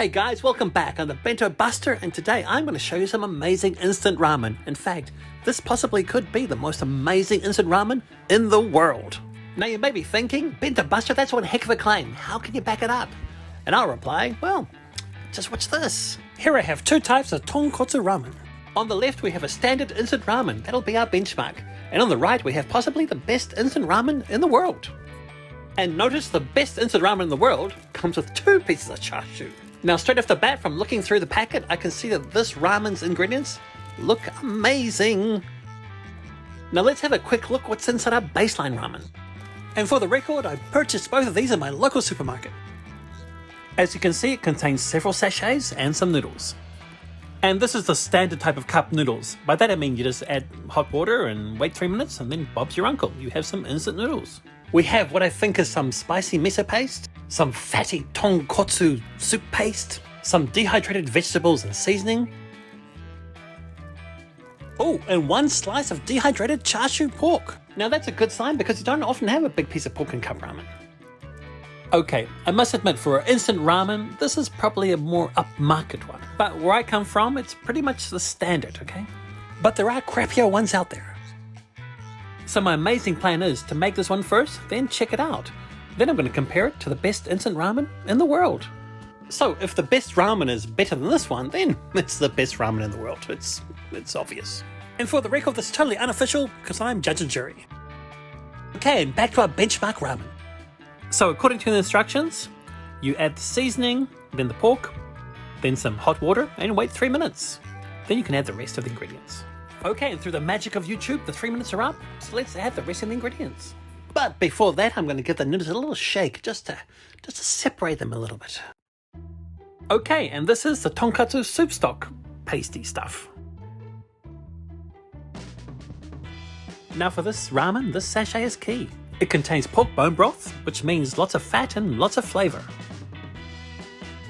Hey guys, welcome back. I'm the Bento Buster, and today I'm going to show you some amazing instant ramen. In fact, this possibly could be the most amazing instant ramen in the world. Now you may be thinking, Bento Buster, that's one heck of a claim. How can you back it up? And I'll reply, well, just watch this. Here I have two types of Tonkotsu ramen. On the left we have a standard instant ramen, that'll be our benchmark. And on the right we have possibly the best instant ramen in the world. And notice the best instant ramen in the world comes with two pieces of char siu. Now straight off the bat, from looking through the packet, I can see that this ramen's ingredients look amazing. Now let's have a quick look what's inside our baseline ramen. And for the record, I purchased both of these in my local supermarket. As you can see, it contains several sachets and some noodles. And this is the standard type of cup noodles. By that I mean you just add hot water and wait 3 minutes and then Bob's your uncle. You have some instant noodles. We have what I think is some spicy miso paste, some fatty tonkotsu soup paste, some dehydrated vegetables and seasoning. Oh, and one slice of dehydrated char siu pork. Now that's a good sign because you don't often have a big piece of pork in cup ramen. Okay, I must admit for an instant ramen, this is probably a more upmarket one. But where I come from, it's pretty much the standard, okay? But there are crappier ones out there. So my amazing plan is to make this one first, then check it out. Then I'm going to compare it to the best instant ramen in the world. So if the best ramen is better than this one, then it's the best ramen in the world. It's obvious. And for the record, this is totally unofficial because I'm judge and jury. Okay, and back to our benchmark ramen. So according to the instructions, you add the seasoning, then the pork, then some hot water, and wait 3 minutes. Then you can add the rest of the ingredients. Okay, and through the magic of YouTube, the 3 minutes are up, so let's add the rest of the ingredients. But before that, I'm going to give the noodles a little shake, just to separate them a little bit. Okay, and this is the tonkotsu soup stock, pasty stuff. Now for this ramen, this sachet is key. It contains pork bone broth, which means lots of fat and lots of flavor.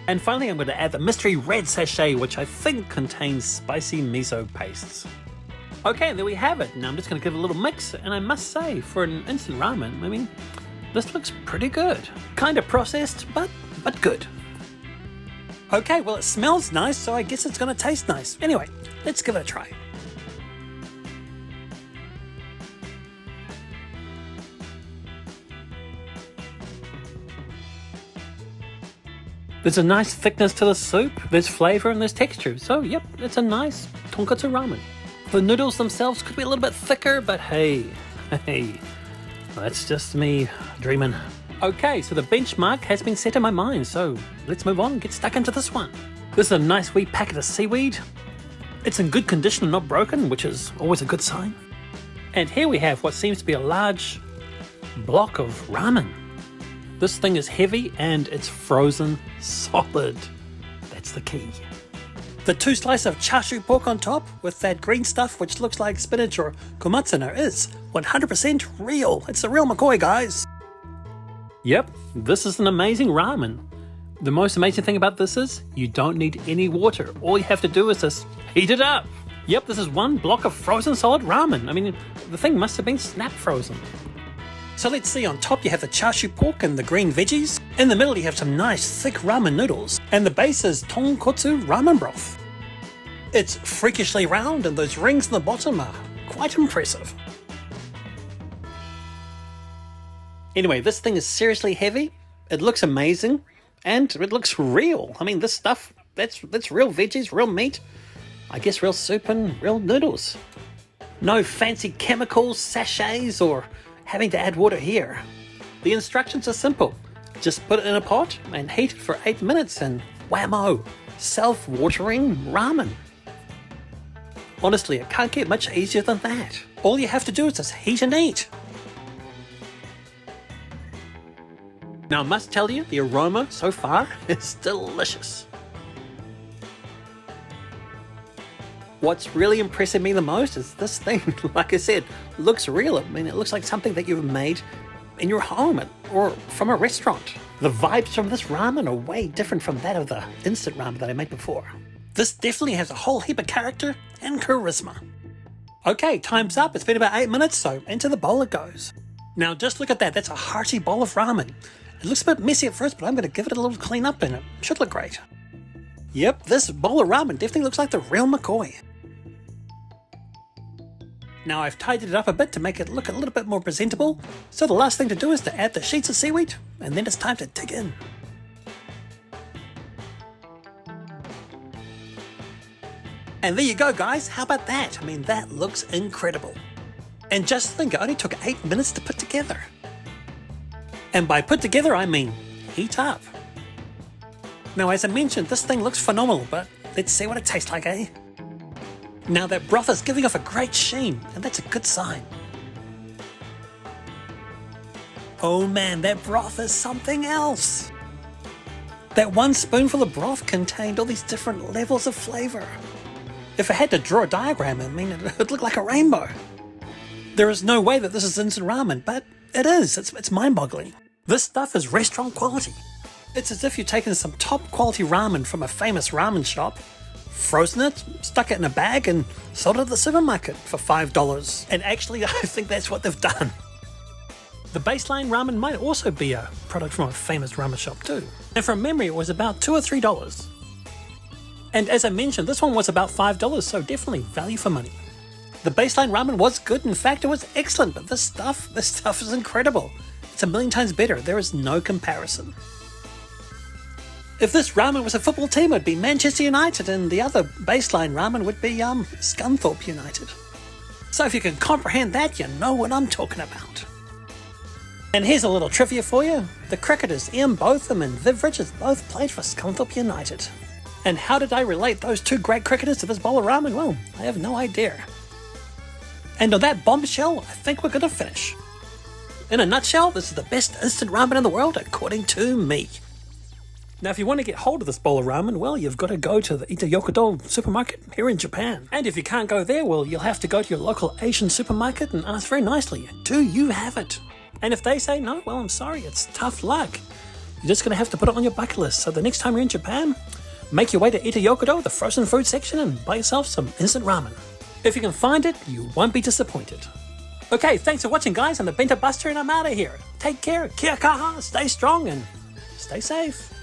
And finally, I'm going to add the mystery red sachet, which I think contains spicy miso pastes. Okay, and there we have it. Now I'm just going to give it a little mix, and I must say, for an instant ramen, I mean, this looks pretty good. Kind of processed, but good. Okay, well it smells nice, so I guess it's going to taste nice. Anyway, let's give it a try. There's a nice thickness to the soup, there's flavor and there's texture, so yep, it's a nice tonkotsu ramen. The noodles themselves could be a little bit thicker, but hey, that's just me dreaming. Okay, so the benchmark has been set in my mind, so let's move on and get stuck into this one. This is a nice wee packet of seaweed. It's in good condition and not broken, which is always a good sign. And here we have what seems to be a large block of ramen. This thing is heavy and it's frozen solid. That's the key. The 2 slices of char siu pork on top with that green stuff which looks like spinach or komatsuna is 100% real. It's the real McCoy, guys. Yep, this is an amazing ramen. The most amazing thing about this is you don't need any water. All you have to do is just heat it up. Yep, this is one block of frozen solid ramen. I mean, the thing must have been snap frozen. So let's see, on top you have the char siu pork and the green veggies. In the middle you have some nice thick ramen noodles. And the base is tonkotsu ramen broth. It's freakishly round and those rings in the bottom are quite impressive. Anyway, this thing is seriously heavy. It looks amazing. And it looks real. I mean, this stuff, that's real veggies, real meat. I guess real soup and real noodles. No fancy chemicals, sachets, or having to add water here. The instructions are simple. Just put it in a pot and heat it for 8 minutes and whammo, self-watering ramen. Honestly, it can't get much easier than that. All you have to do is just heat and eat. Now I must tell you, the aroma so far is delicious. What's really impressing me the most is this thing, like I said, looks real. I mean, it looks like something that you've made in your home or from a restaurant. The vibes from this ramen are way different from that of the instant ramen that I made before. This definitely has a whole heap of character and charisma. Okay, time's up. It's been about 8 minutes, so into the bowl it goes. Now just look at that. That's a hearty bowl of ramen. It looks a bit messy at first, but I'm going to give it a little clean up and it should look great. Yep, this bowl of ramen definitely looks like the real McCoy. Now I've tidied it up a bit to make it look a little bit more presentable, so the last thing to do is to add the sheets of seaweed, and then it's time to dig in. And there you go guys, how about that? I mean, that looks incredible. And just think, it only took 8 minutes to put together. And by put together, I mean heat up. Now as I mentioned, this thing looks phenomenal, but let's see what it tastes like, eh? Now that broth is giving off a great sheen, and that's a good sign. Oh man, that broth is something else. That one spoonful of broth contained all these different levels of flavor. If I had to draw a diagram, I mean, it would look like a rainbow. There is no way that this is instant ramen, but it is. It's mind-boggling. This stuff is restaurant quality. It's as if you've taken some top-quality ramen from a famous ramen shop, frozen it, stuck it in a bag, and sold it at the supermarket for $5. And actually, I think that's what they've done. The baseline ramen might also be a product from a famous ramen shop too. And from memory, it was about $2 or $3. And as I mentioned, this one was about $5, so definitely value for money. The baseline ramen was good, in fact it was excellent, but this stuff is incredible. It's a million times better, there is no comparison. If this ramen was a football team, it would be Manchester United, and the other baseline ramen would be Scunthorpe United. So if you can comprehend that, you know what I'm talking about. And here's a little trivia for you. The cricketers Ian Botham and Viv Richards both played for Scunthorpe United. And how did I relate those two great cricketers to this bowl of ramen? Well, I have no idea. And on that bombshell, I think we're going to finish. In a nutshell, this is the best instant ramen in the world, according to me. Now, if you want to get hold of this bowl of ramen, well, you've got to go to the Ito Yokodo supermarket here in Japan. And if you can't go there, well, you'll have to go to your local Asian supermarket and ask very nicely, do you have it? And if they say no, well, I'm sorry, it's tough luck. You're just going to have to put it on your bucket list. So the next time you're in Japan, make your way to Ito Yokodo, the frozen food section, and buy yourself some instant ramen. If you can find it, you won't be disappointed. Okay, thanks for watching guys, I'm the Bento Buster and I'm out of here. Take care, kia kaha, stay strong and stay safe.